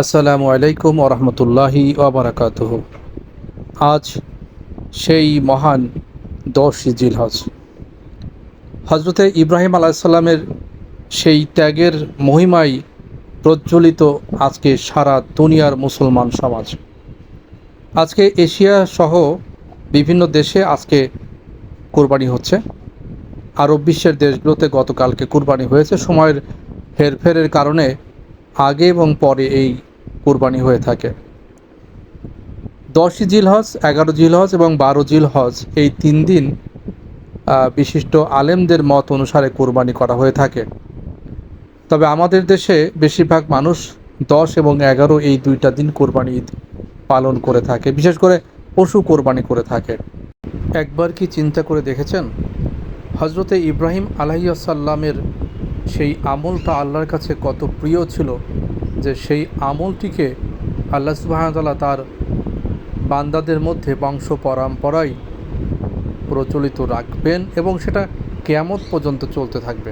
আসসালামু আলাইকুম ওরহমতুল্লাহি ওবরাকাতুহ। আজ সেই মহান 10 জিলহজ, হজরতে ইব্রাহিম আলাইসাল্লামের সেই ত্যাগের মহিমায় প্রজ্বলিত আজকে সারা দুনিয়ার মুসলমান সমাজ। আজকে এশিয়া সহ বিভিন্ন দেশে আজকে কুরবানি হচ্ছে। আরব বিশ্বের দেশগুলোতে গতকালকে কুরবানি হয়েছে। সময়ের হেরফেরের কারণে আগে এবং পরে এই কুরবানি হয়ে থাকে। 10 জিলহজ, 11 জিলহজ এবং 12 জিলহজ এই 3 দিন বিশিষ্ট আলেমদের মত অনুসারে কোরবানি করা হয়ে থাকে। তবে আমাদের দেশে বেশিরভাগ মানুষ 10 এবং 11 এই দুইটা দিন কোরবানি ঈদ পালন করে থাকে, বিশেষ করে পশু কোরবানি করে থাকে। একবার কি চিন্তা করে দেখেছেন হজরতে ইব্রাহিম আলাইহিসসালামের সেই আমলটা আল্লাহর কাছে কত প্রিয় ছিল, যে সেই আমলটিকে আল্লাহ সুবহানাহু ওয়া তাআলা তার বান্দাদের মধ্যে বংশ পরম্পরায় প্রচলিত রাখবেন এবং সেটা কিয়ামত পর্যন্ত চলতে থাকবে।